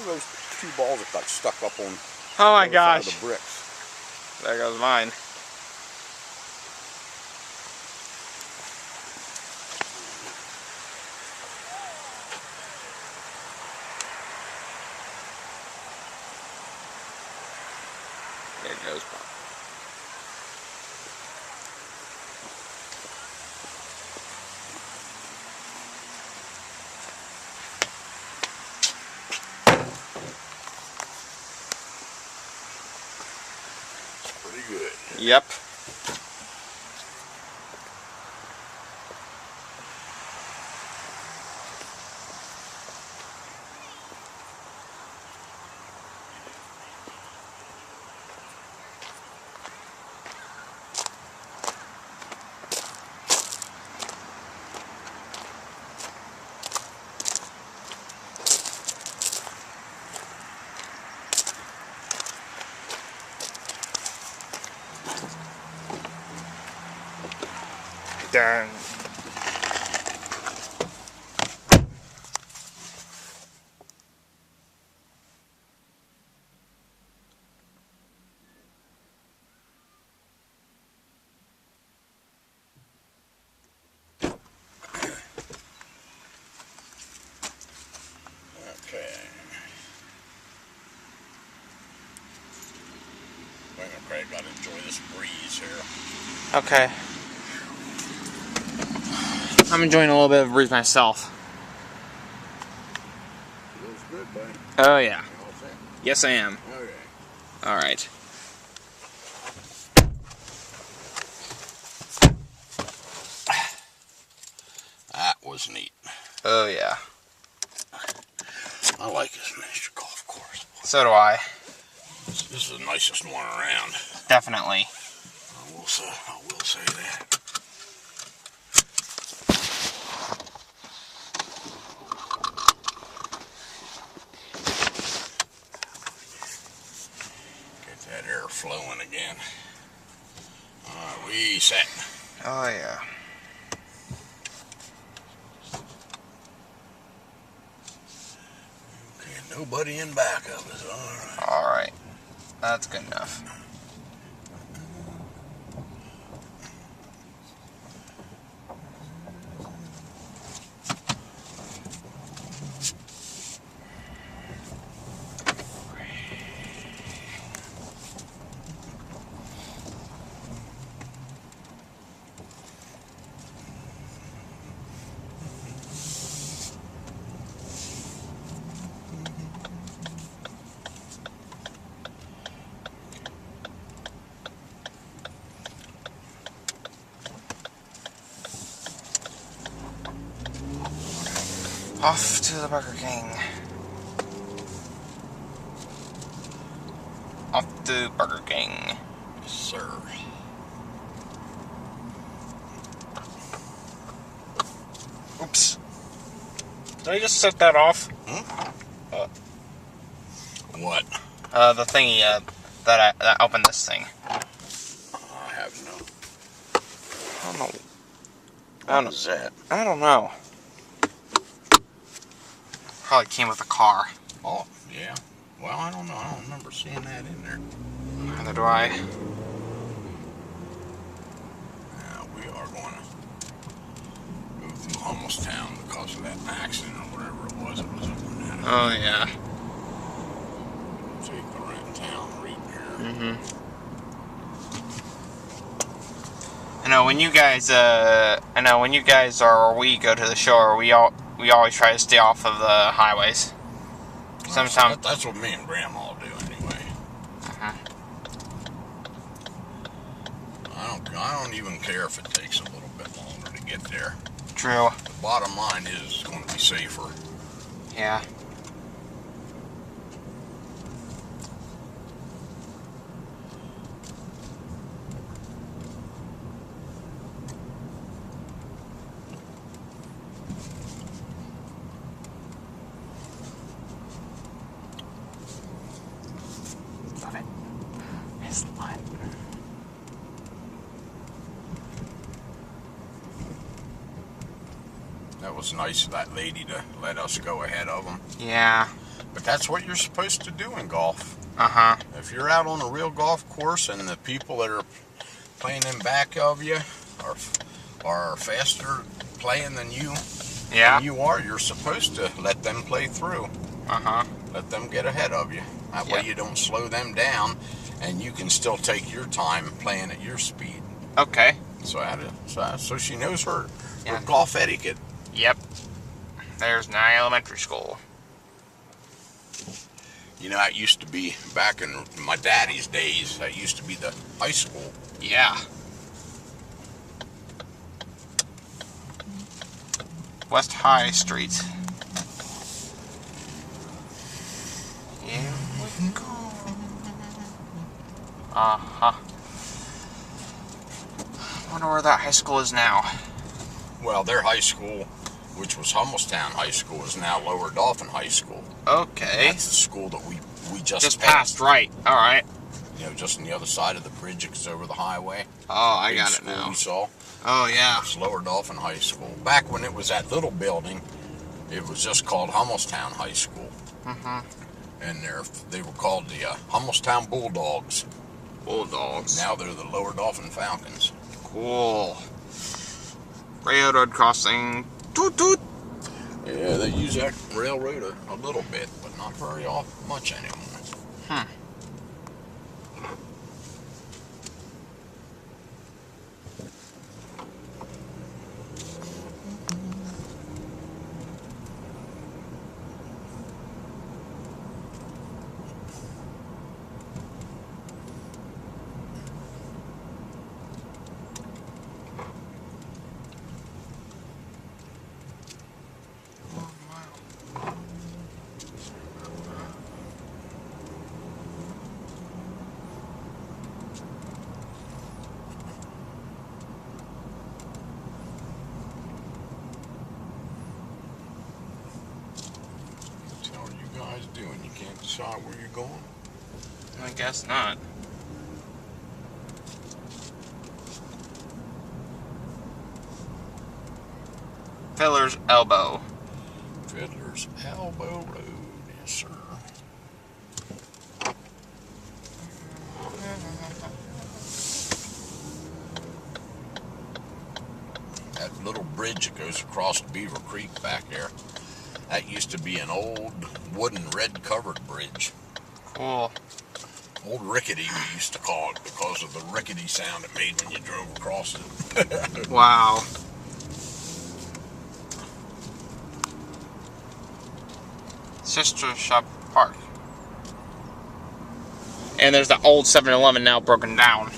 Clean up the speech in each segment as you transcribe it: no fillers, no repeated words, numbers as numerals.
Those two balls that got stuck up on oh my the other side gosh. of the bricks. There goes mine. There goes mine. Pretty good. Yep. Darn. Okay. Craig, gotta enjoy this breeze here. Okay. I'm enjoying a little bit of a breeze myself. Feels good, buddy. Oh yeah. You all set? Yes, I am. Okay. All right. That was neat. Oh yeah. I like this miniature golf course. So do I. This is the nicest one around. Definitely. I will say that. Get that air flowing again. Alright, we set. Oh yeah. Okay, nobody in back of us. Alright. Alright. That's good enough. Off to the Burger King. Off to Burger King. Yes, sir. Oops. Did I just set that off? What? The thingy, that opened this thing. I have no. I don't know. What was that? I don't know. Probably came with a car. Oh, yeah. Well, I don't know. I don't remember seeing that in there. Neither do I. Now, we are going to go through Hummelstown because of that accident or whatever it was. It was up in that. Oh, yeah. Take the right town right here. Mm-hmm. I know when you guys or we go to the shore, we always try to stay off of the highways. Sometimes That's what me and Grandma do anyway. I don't even care if it takes a little bit longer to get there. True. The bottom line is it's going to be safer. Yeah. Love it. It's light. That was nice of that lady to let us go ahead of them. Yeah. But that's what you're supposed to do in golf. Uh-huh. If you're out on a real golf course and the people that are playing in back of you are faster playing than you, Yeah. you're supposed to let them play through. Uh-huh. Let them get ahead of you. That way you don't slow them down, and you can still take your time playing at your speed. Okay. So she knows her Yeah. golf etiquette. Yep. There's Nye Elementary School. You know, that used to be, back in my daddy's days, that used to be the high school. Yeah. West High Street. Here we go. Uh-huh. Wonder where that high school is now. Well, their high school, which was Hummelstown High School, is now Lower Dolphin High School. Okay. That's the school that we just passed, right. Alright. You know, just on the other side of the bridge, it goes over the highway. Oh, I Big got it school now. we saw. Oh, yeah. It's Lower Dolphin High School. Back when it was that little building, it was just called Hummelstown High School. Mm-hmm. And they were called the Hummelstown Bulldogs. Bulldogs. Now they're the Lower Dolphin Falcons. Cool. Railroad crossing. Toot toot. Yeah, they use that railroad a little bit, but not very much anymore. Hmm. What are you guys doing? You can't decide where you're going? I guess not. Fiddler's Elbow. Fiddler's Elbow Road, yes, sir. That little bridge that goes across Beaver Creek back there, that used to be an old wooden red covered bridge. Cool. Old rickety, we used to call it, because of the rickety sound it made when you drove across it. Wow. Sister Shop Park. And there's the old 7-Eleven now broken down.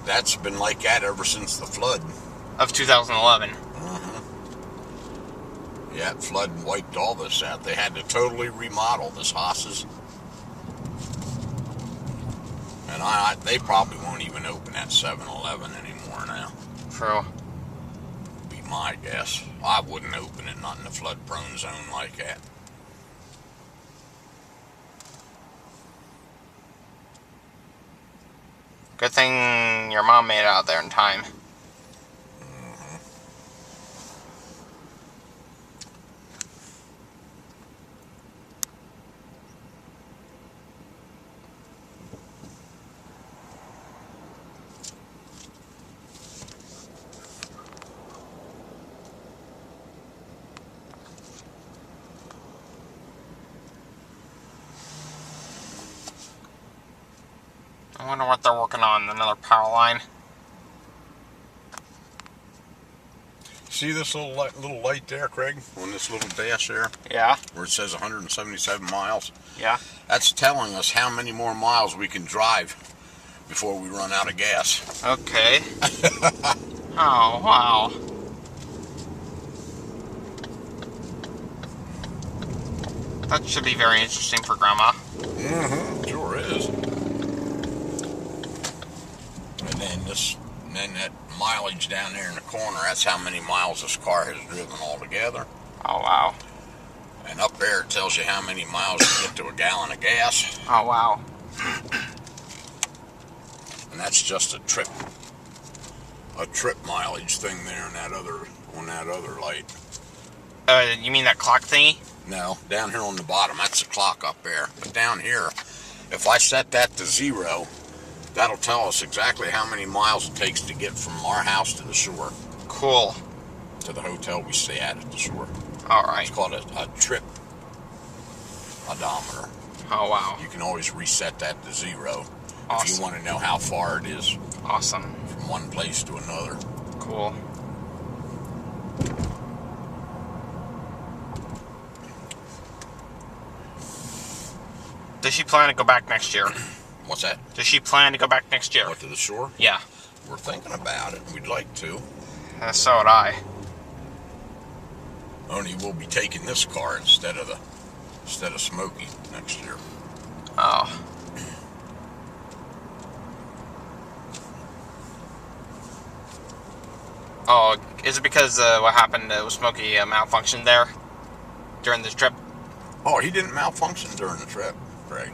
That's been like that ever since the flood. Of 2011. Yeah, that flood wiped all this out. They had to totally remodel this hosses. And they probably won't even open that 7-Eleven anymore now. True. Be my guess. I wouldn't open it, not in a flood-prone zone like that. Good thing your mom made it out there in time. I wonder what they're working on, another power line. See this little light there, Craig? On this little dash there? Yeah. Where it says 177 miles? Yeah. That's telling us how many more miles we can drive before we run out of gas. Okay. Oh, wow. That should be very interesting for Grandma. Sure is. And then that mileage down there in the corner, that's how many miles this car has driven altogether. Oh, wow. And up there it tells you how many miles you get to a gallon of gas. Oh, wow. And that's just a trip mileage thing there on that other light. You mean that clock thingy? No, down here on the bottom. That's the clock up there. But down here, if I set that to 0, that'll tell us exactly how many miles it takes to get from our house to the shore. Cool. To the hotel we stay at the shore. Alright. It's called a trip odometer. Oh, wow. You can always reset that to 0 Awesome. if you want to know how far it is Awesome. from one place to another. Cool. Does she plan to go back next year? What's that? Does she plan to go back next year? What, to the shore? Yeah. We're thinking about it. We'd like to. So would I. Only we'll be taking this car instead of Smokey next year. Oh. Oh, is it because what happened with Smokey malfunctioned there during this trip? Oh, he didn't malfunction during the trip, Craig.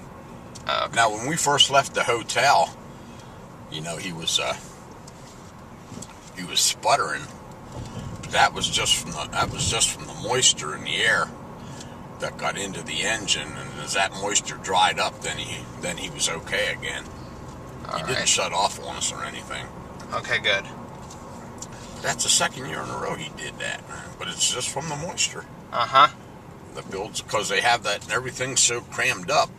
Okay. Now, when we first left the hotel, you know, he was sputtering. But that was just from the moisture in the air that got into the engine, and as that moisture dried up, then he was okay again. He didn't shut off on us or anything. Okay, good. That's the second year in a row he did that, but it's just from the moisture. Uh-huh. The builds, because they have that, everything's so crammed up.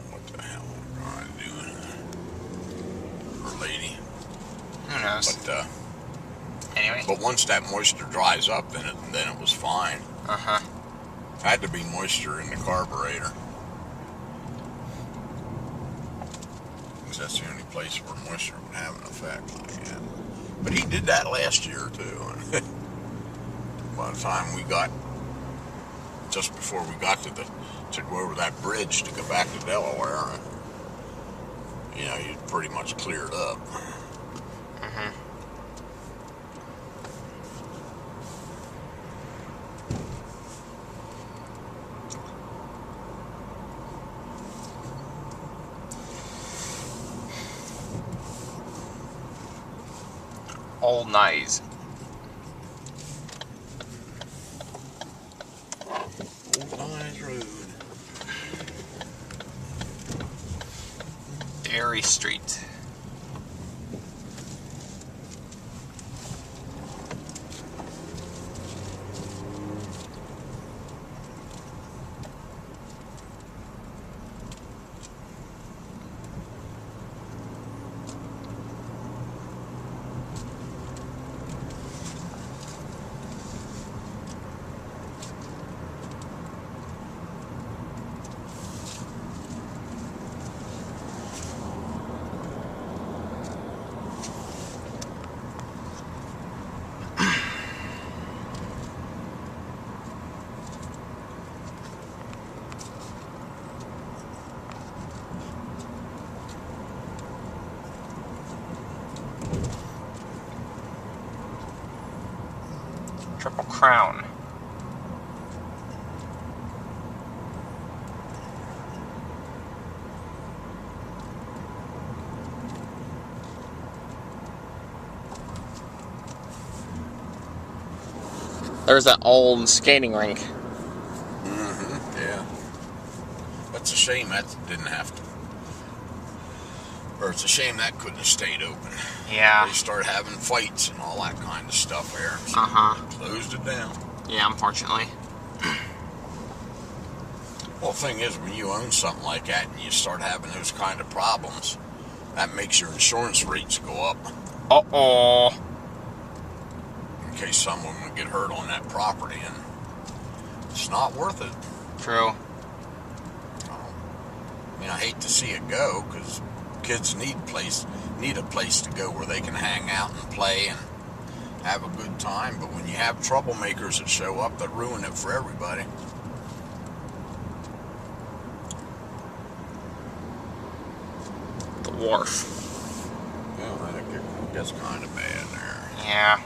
What the hell am I doing? Her lady. Who knows? But anyway. but once that moisture dries up, then it was fine. Uh-huh. Had to be moisture in the carburetor. Because that's the only place where moisture would have an effect like that. But he did that last year too. By the time we got, just before we got to go over that bridge to go back to Delaware, you know, he pretty much cleared up. Mm-hmm. Old Nice. Old Nice Road. Dairy Street. Triple Crown. There's that old skating rink. Mm-hmm, yeah. That's a shame that didn't have to. Or it's a shame that couldn't have stayed open. Yeah. They started having fights and all that kind of stuff there. So closed it down. Yeah, unfortunately. Well, the thing is, when you own something like that and you start having those kind of problems, that makes your insurance rates go up. Uh-oh. In case someone would get hurt on that property, and it's not worth it. True. I mean, I hate to see it go, because kids need a place to go where they can hang out and play and have a good time. But when you have troublemakers that show up, that ruin it for everybody. The wharf. Yeah, I think it gets kind of bad there. Yeah.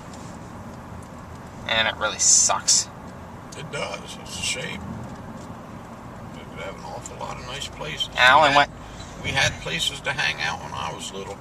And it really sucks. It does. It's a shame. We have an awful lot of nice places. I only went. We had places to hang out when I was little.